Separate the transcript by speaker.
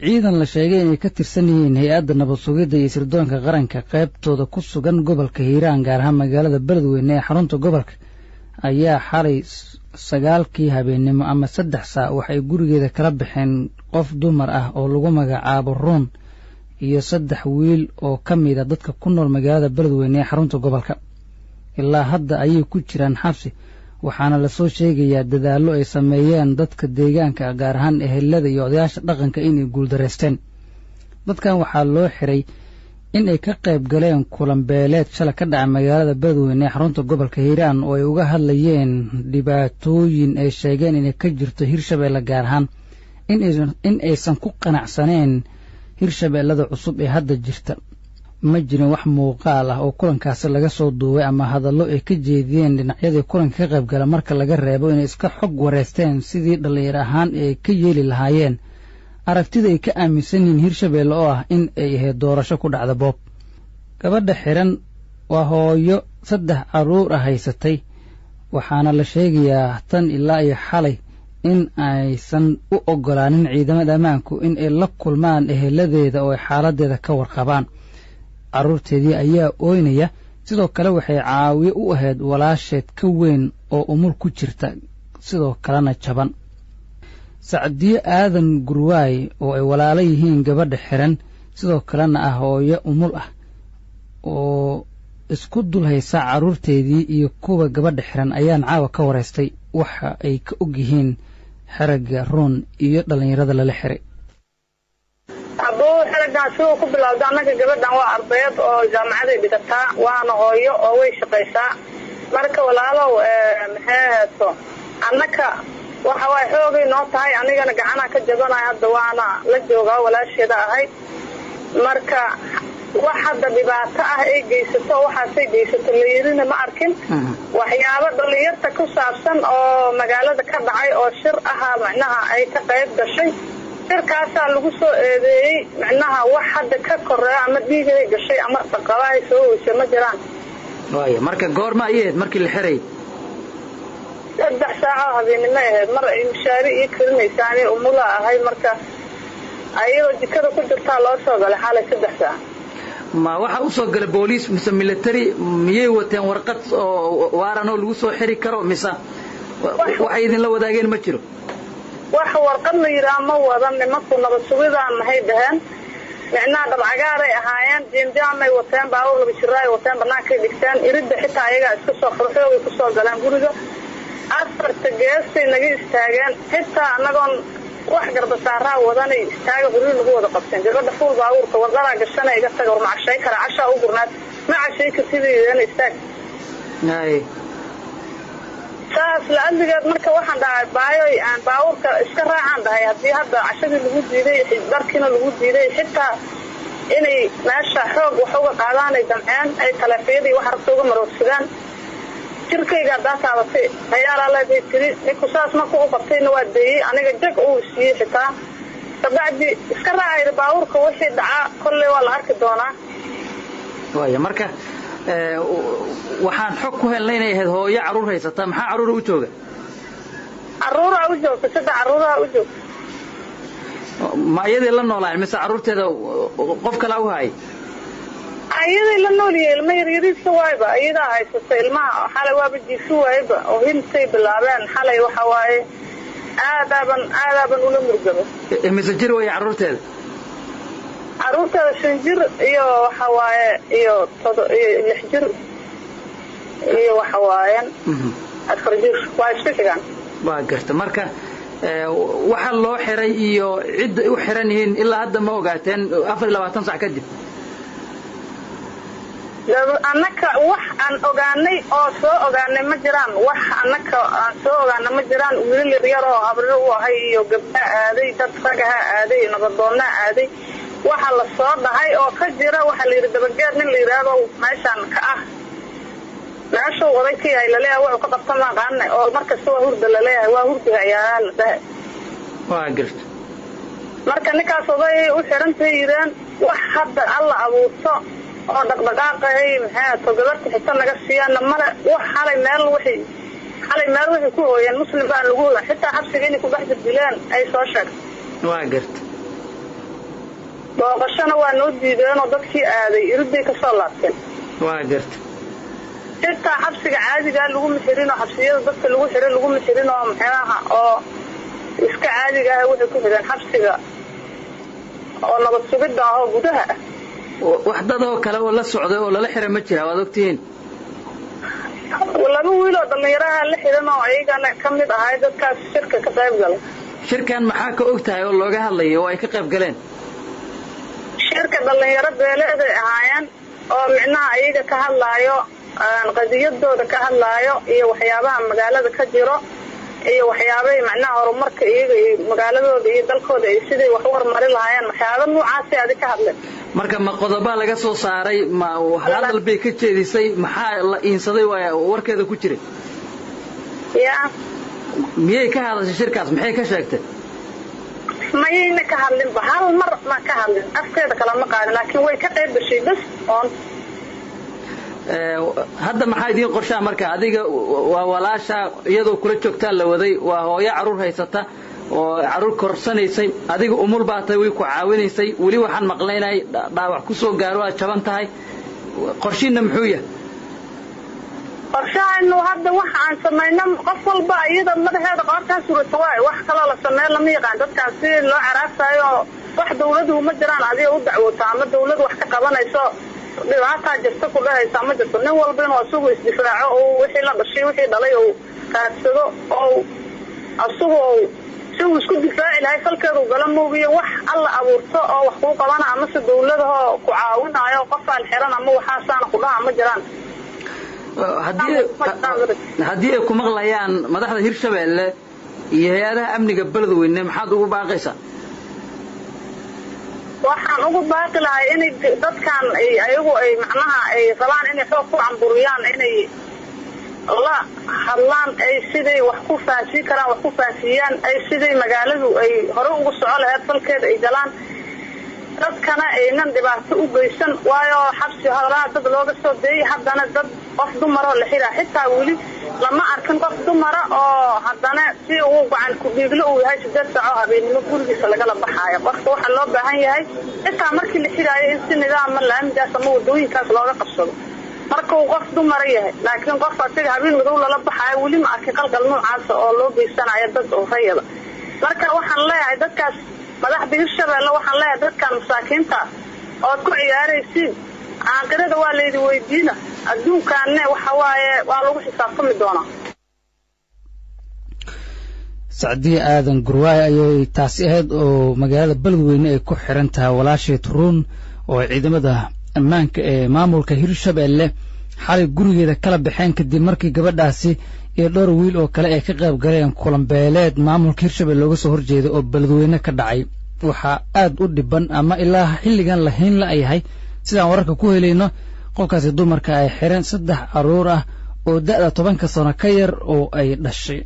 Speaker 1: ciidan la sheegay inay ka tirsan yihiin hay-adda nabad sugidda iyo sirdoonka qaranka qaybtooda ku sugan gobolka hiiraan gaar ahaan magaalada beledweyne ee xarunta gobolka ayaa xalay 9 habeenimo ama 3 saac waxay gurigeeda kala baxeen qof dumar ah oo lagu magacaabo Ruun iyo 3 wiil oo ka mid ah dadka ku nool magaalada beledweyne ee xarunta gobolka ilaa hadda ayay ku jiraan xabsi waxaana la soo sheegayaa dadaallo ay sameeyeen dadka deegaanka gaar ahaan ehelada iyo odayaasha dhaqanka inay guuldareysteen dadkan waxaa loo xiray in ay ka qayb galeen kulan beeleed shalay ka dhacay magaalada beledweyne ee xarunta gobolka hiiraan oo ay uga hadlayeen dhibaatooyin ay sheegeen inay ka jirto hirshabeelle gaar ahaan in aysan ku qanacsaneen hirshabeellada cusub ee hadda jirta ma jirin wax muuqaal ah oo kulankaasi laga soo duubay ama hadallo ay ka jeediyeen dhinacyadii kulanka ka qayb gala marka laga reebo inay iska xog wareysteen sidii dhalinyaro ahaan ay ka yeeli lahaayeen aragtida ay ka aaminsan yihiin hirshabeelle oo ah in ay ahayd doorasho ku dhacda boob gabadha xiran waa hooyo 3 carruur ah haysatay waxaana la sheegayaa tan ilaa iyo xalay in aysan u ogolaanin ciidamada ammaanku in ay la kulmaan eheladeeda oo ay xaaladeeda ka warqabaan carruurteedii ayaa ooynaya sidoo kale waxay caawiye u ahayd walaasheed ka weyn oo umul ku jirta sidoo kalena jaban Sacdiye Aadan Gurwaay oo ay walaalo yihiin gabadha xiran sidoo kalena ah hooyo umul ah oo isku dul haysa carruurteedii iyo kuwa gabadha xiran ayaan caawa ka wareystay waxa ay ka og yihiin xaraga Ruun iyo dhalinyarada la xiray
Speaker 2: xaragan soo ku bilowday anaga gabadhan waa ardayad oo jaamacada dhigata waana hooyo oo way shaqaysaa marka walaalow maxay hayso annaka waxa way xoogay noo tahay anigana gacana ka jabanahay hadda waana la joogaa walaasheeda ahay marka wax hadda dhibaato ah ay geysato waxaasay geysato la yirina ma arkin waxyaabo dhalinyarta ku saabsan oo magaalada ka dhacay oo shir ahaa macnaha ay ka qayb gashay shirkaasa lagu soo eedeeyay macnaha wax hadda ka koreeyo ama dhiigay gashay ama dhaqaalaha soo weysay ma jiraan
Speaker 1: waayo marka goorma ayeed markii la xiray
Speaker 2: 3 saac habeenimo ahayd mar ay mushaari iyo kirinaysaan umula ahay marka ayadoo jikada ku jirta loo soo galay xalay 3 saac
Speaker 1: ma waxa u soo galay booliis mise military miyay wateen warqad oo waaran oo lagu soo xiri karo mise waxay idin la wadaageen ma jiro
Speaker 2: wax warqad la yiraahdo ma wadan nimanku nabad sugidaan maxay dhahan macnaha dabcagaar ay ahaayeen diinjaamay wateen baawur laga shiraay wateen banaanka dhigtaan iridda xitaa ayaga iska soo qurxoogay ku soo galaan guriga afarta geestay naga istaageen xitaa anagoon wax garba saaraa wadanay istaaga guriga lagu wada qabteen gabadha fuul baawurka wadada gashanay iga tago macashay kara casha u gurnaad macashay ka sidii istaag saas la adigeed marka waxaan dhahay baayoy aan baawurka iska raacaan dhahay hadii hadda cashadii lagu diiday darkina lagu diiday xitaa inay meesha xoog wax uga qaadaan ay damceen ay taleefiyadii wax rabto uga maroogsadaan jirkayga daasaabatay hayaala la deeyay niku saas ma ku qabtayna waa deeyay aniga jag uu siiyay xitaa tabacdi iska raacay baawurka wixii dhaca kullee waa la arki doonaa
Speaker 1: waayo marka waxaan xog ku helnay inay ahayd hooyo carruur haysata maxaa carruur u jooga
Speaker 2: sida carruura u joog
Speaker 1: ma ayadii la noolaa mise carruurteeda qof kale u hay
Speaker 2: ayadii la nooliyay ilma yaryariisa waayba ayada haysata ilmaha xalay waaba jiisu waayba oo hintay bilaabeen xalay waxa waaye aadaban ula murgaba
Speaker 1: mise jir way carruurteeda
Speaker 2: 5 jir iyo waxa waaye iyo 6 jir iyo waxa waaye 4 jir waa isku xigaan
Speaker 1: waa garta marka waxa loo xiray iyo cid u xiran yihiin ilaa hadda ma ogaateen 24 saac kadib
Speaker 2: annaka wax aan ogaanay oo soo ogaanay ma jiraan wax annaka aan soo ogaanay ma jiraan wiil yar oo habro u ahay iyo gabdha aaday dad ragaha aaday nabadoonna aaday waxa la soo dhahay oo ka jira waxa la yiri dabageed nin la yiraahdo meeshan ka ah meesha odaykii ay la leeyahay wuxuu ka qabtan ma qaanay oo marka soo hurda la leeyahay waa hurdiga ayaa la dhahay
Speaker 1: waa garta
Speaker 2: marka ninkaas oday u xirantay yiraan wax hadda alla abuurto oo dhaqdhaqaaqay maxaa todobaadka xitaa naga siiyana mara wax xalay meel wixii ku hooyeen muslim baan lagu xitaa xabsiga inay ku baxda dileen ay soo sheegtay
Speaker 1: waa garta
Speaker 2: booqashana waa noo diideen oo dadkii aaday iriday ka soo laabteen
Speaker 1: waa garta
Speaker 2: xitaa xabsiga caadiga lagu xirin oo xabsiyada dadka lagu xirin oo maxaaha oo iska caadiga ah waxay ku xireen xabsiga oo nabad sugidda oo gudaha
Speaker 1: wax dad oo kale oo la socday oo lala xiray ma jira waad ogtihiin
Speaker 2: laba wiil oo dhalinyaraha la xiran oo ayagana ka mid ahay dadkaas shirka ka qayb galay
Speaker 1: shirkan maxaa ka ogtahay oo looga hadlayo oo ay ka qayb galeen
Speaker 2: shirka dhalinyaro beeleed ay ahaayeen oo micnaha ayaga ka hadlaayo qadiyadooda ka hadlaayo iyo waxyaabaha magaalada ka jiro iyo waxyaabaha macnaha horumarka iyaga iyo magaaladooda iyo dalkooda ay sidii wax u horumari lahaayeen waxyaabo noocaas ay ka hadleen
Speaker 1: marka ma qodobo laga soo saaray ma hadal bay ka jeedisay maxaa la insaday warkeeda ku jiray miyay ka hadashay shirkaas maxay ka sheegtay
Speaker 2: mayayna ka hadlin hal mar ma ka hadlin afkeeda kala ma qaadin laakiin way ka qayb gashay bas oon
Speaker 1: hadda maxaa idiin qorshaa marka adiga waa walaasha iyadoo kula joogtaa la waday waa hooyo caruur haysata oo caruur korsanaysay adiga umul baa tahay way ku caawinaysay weli waxaan maqlaynay dhaawac ku soo gaaro aad jaban tahay qorshiina muxuu yahay
Speaker 2: qorshaanu hadda waxa aan sameeyno qof walba iyada madaxeeda qortaan suurta waay wax kale la sameeyo lama yaqaan dadkaas si loo caraasayo wax dawladdu ma jiraan adiga u dacwooto ama dawlad wax ka qabanayso dhibaato jirta ku dhahaysa ma jirto nin walba inuu isugu isdifaaco oo wixii la dhashay wixii dhalay oo kaadsado oo asagoo si uu isku difaaci lahay falkeedu gala moogiyo wax alla abuurto oo wax ku qabana ama si dawladaha ku caawinayo qof aan xiran ama waxaasana ku dhaha ma jiraan
Speaker 1: haddii ay ku maqlayaan madaxda Hirshabeelle iyo hay'adaha amniga Beledweyne maxaad ugu baaqaysaa
Speaker 2: waxaan ugu baaqi lahay in dadkan ayagu ay macnaha ay rabaan inay xoog ku camburiyaan inay la hadlaan ay sidii wax ku faasiin karaan wax ku faasiyaan ay sidii magaaladu ay hore ugu soco lahayd falkeeda ay galaan dadkana aynan dhibaato u geysan waayo xabsi hawlaha dad looga soo deeyay haddana dad qof dumar oo la xiraa xitaa weli lama arkin qof dumar oo haddana si uu gacan ku dhiiglo uu yahay 8 saaco habeenimo gurigiisa laga baxaayo qofka waxa loo baahan yahay xitaa markii la xiraayo in si nidaam laamigaas ama wadooyinkaas looga qabsado marka uu qof dumar yahay laakiin qof asiga habeen madow la baxaayo weli ma arkin qalgal noocaas oo loo geysanayo dad oo rayada marka waxaan leeyahay dadkaas madaxda Hirshabeelle waxaan leeyahay dadkan masaakiinta oo ku ciyaaraysiin aakhirada waa leeyahay weydiina adduunkaanne waxa waaye waa lagu xisaabtami doonaa
Speaker 1: Saacadii aadan gurwaay ayay taasi ahayd oo magaalada Beledweyne ay ku xiran tahay walaashay Turuun oo ciidamada ammaanka ee maamulka Hirshabeelle xalay gurigeeda kala baxeen kadib markii gabadhaasi iyo dhowr wiil oo kale ay ka qayb galeen kulan beeleed maamulka Hirshabeelle looga soo horjeedo oo Beledweyne ka dhacay waxa aad u dhiban ama ilaa xilligan la hayn la yahay sidaan wararka ku helayno qofkaasi dumarka ay xireen 3 caruur ah oo da'da 10 sano ka yar oo ay dhashay